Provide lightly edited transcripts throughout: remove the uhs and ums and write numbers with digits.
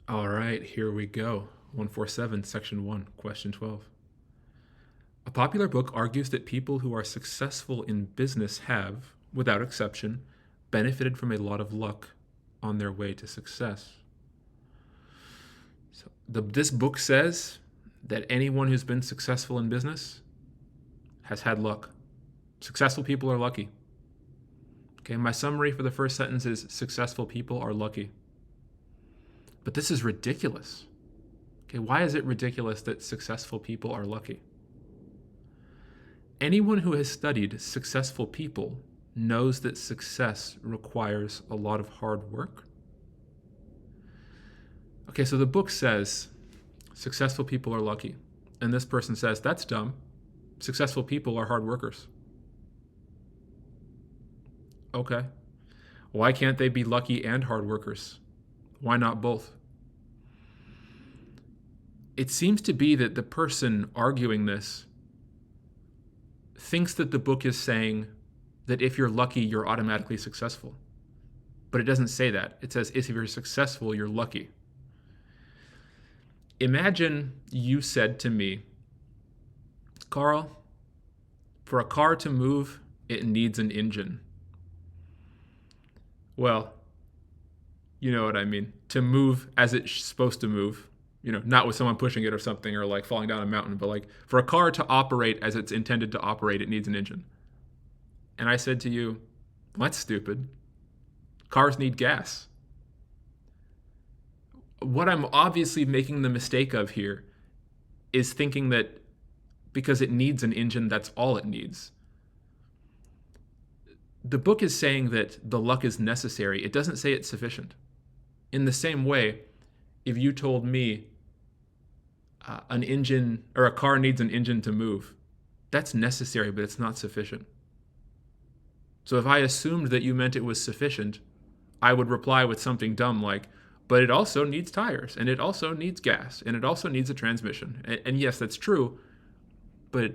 All right, here we go. 147, Section 1, Question 12. A popular book argues that people who are successful in business have, without exception, benefited from a lot of luck on their way to success. So this book says that anyone who's been successful in business has had luck. Successful people are lucky. Okay, my summary for the first sentence is successful people are lucky. But this is ridiculous. Okay, why is it ridiculous that successful people are lucky? Anyone who has studied successful people knows that success requires a lot of hard work. Okay, so the book says successful people are lucky. And this person says, that's dumb. Successful people are hard workers. Okay. Why can't they be lucky and hard workers? Why not both? It seems to be that the person arguing this thinks that the book is saying that if you're lucky, you're automatically successful. But it doesn't say that. It says if you're successful, you're lucky. Imagine you said to me, Carl, for a car to move, it needs an engine. Well, you know what I mean. To move as it's supposed to move. Not with someone pushing it or something, or like falling down a mountain, but like for a car to operate as it's intended to operate, it needs an engine. And I said to you, well, that's stupid. Cars need gas. What I'm obviously making the mistake of here is thinking that because it needs an engine, that's all it needs. The book is saying that the luck is necessary. It doesn't say it's sufficient. In the same way, if you told me an engine or a car needs an engine to move, that's necessary, but it's not sufficient. So if I assumed that you meant it was sufficient, I would reply with something dumb like, but it also needs tires, and it also needs gas, and it also needs a transmission. And yes, that's true, but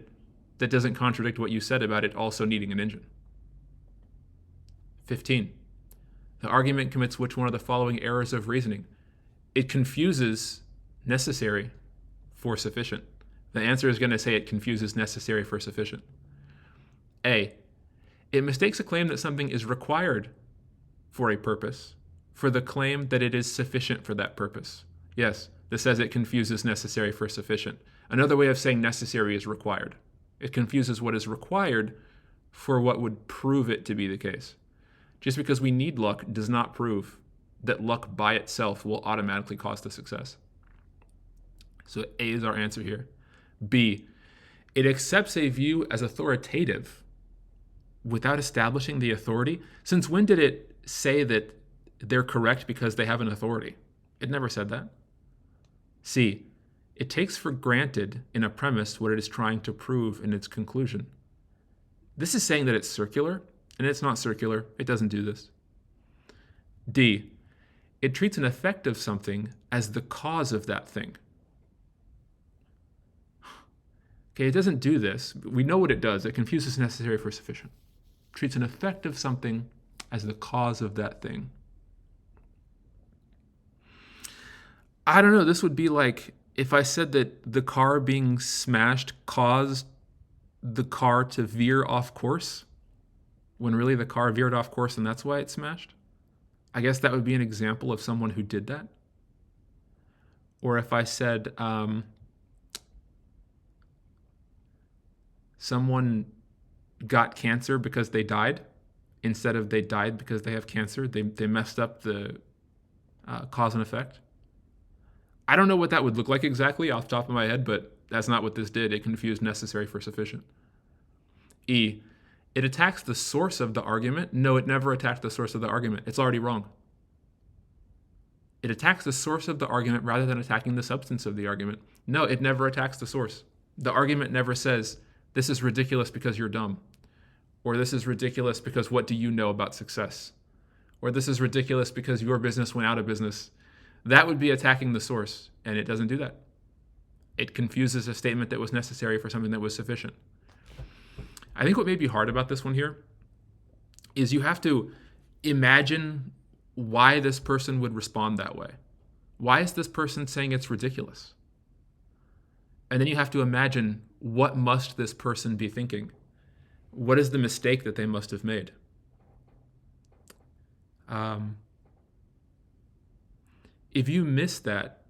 that doesn't contradict what you said about it also needing an engine. 15. The argument commits which one of the following errors of reasoning? It confuses necessary for sufficient. The answer is going to say it confuses necessary for sufficient. A. It mistakes a claim that something is required for a purpose for the claim that it is sufficient for that purpose. Yes, this says it confuses necessary for sufficient. Another way of saying necessary is required. It confuses what is required for what would prove it to be the case. Just because we need luck does not prove that luck by itself will automatically cause the success. So A is our answer here. B, it accepts a view as authoritative without establishing the authority. Since when did it say that they're correct because they have an authority? It never said that. C, it takes for granted in a premise what it is trying to prove in its conclusion. This is saying that it's circular, and it's not circular. It doesn't do this. D, it treats an effect of something as the cause of that thing. Okay, it doesn't do this. We know what it does. It confuses necessary for sufficient. Treats an effect of something as the cause of that thing. I don't know. This would be like if I said that the car being smashed caused the car to veer off course, when really the car veered off course and that's why it smashed. I guess that would be an example of someone who did that. Or if I said someone got cancer because they died, instead of they died because they have cancer, they messed up the cause and effect. I don't know what that would look like exactly off the top of my head, but that's not what this did. It confused necessary for sufficient. E, it attacks the source of the argument. No, it never attacked the source of the argument. It's already wrong. It attacks the source of the argument rather than attacking the substance of the argument. No, it never attacks the source. The argument never says, this is ridiculous because you're dumb. Or this is ridiculous because what do you know about success? Or this is ridiculous because your business went out of business. That would be attacking the source, and it doesn't do that. It confuses a statement that was necessary for something that was sufficient. I think what may be hard about this one here is you have to imagine why this person would respond that way. Why is this person saying it's ridiculous? And then you have to imagine, what must this person be thinking? What is the mistake that they must have made? If you miss that,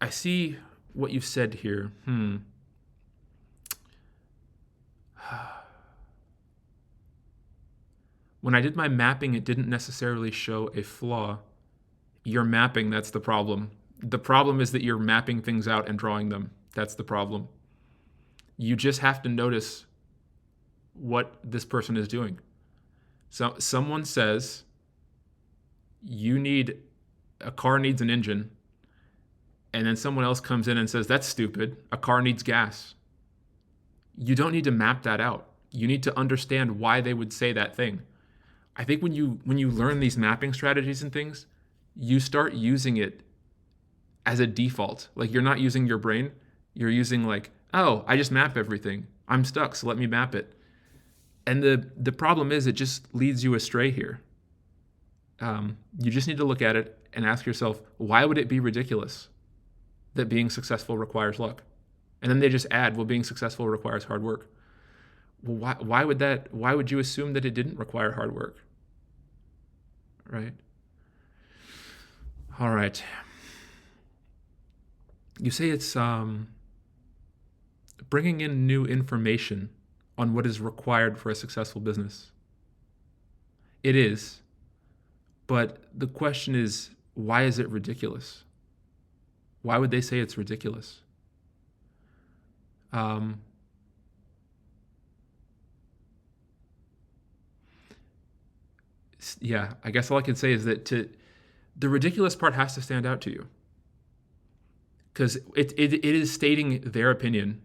I see what you've said here. When I did my mapping, it didn't necessarily show a flaw. Your mapping, that's the problem. The problem is that you're mapping things out and drawing them. That's the problem. You just have to notice what this person is doing. So someone says, a car needs an engine, and then someone else comes in and says, that's stupid, a car needs gas. You don't need to map that out. You need to understand why they would say that thing. I think when you learn these mapping strategies and things, you start using it as a default. Like, you're not using your brain. You're using like, oh, I just map everything. I'm stuck, so let me map it. And the problem is, it just leads you astray here. You just need to look at it and ask yourself, why would it be ridiculous that being successful requires luck? And then they just add, well, being successful requires hard work. Well, why would you assume that it didn't require hard work? Right? All right. You say it's bringing in new information on what is required for a successful business. It is. But the question is, why is it ridiculous? Why would they say it's ridiculous? Yeah, I guess all I can say is that the ridiculous part has to stand out to you. Because it is stating their opinion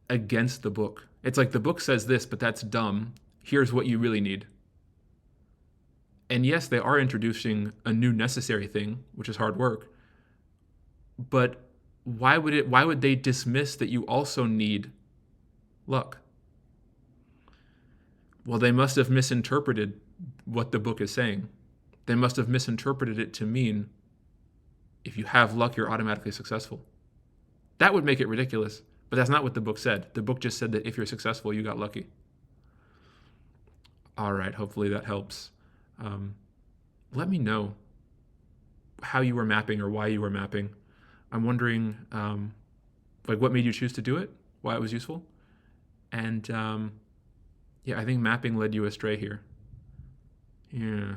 against the book. It's like, the book says this, but that's dumb. Here's what you really need. And yes, they are introducing a new necessary thing, which is hard work. But why would they dismiss that you also need luck? Well, they must have misinterpreted what the book is saying. They must have misinterpreted it to mean, if you have luck, you're automatically successful. That would make it ridiculous, but that's not what the book said. The book just said that if you're successful, you got lucky. All right, hopefully that helps. Let me know how you were mapping or why you were mapping. I'm wondering, what made you choose to do it, why it was useful. And yeah, I think mapping led you astray here. Yeah.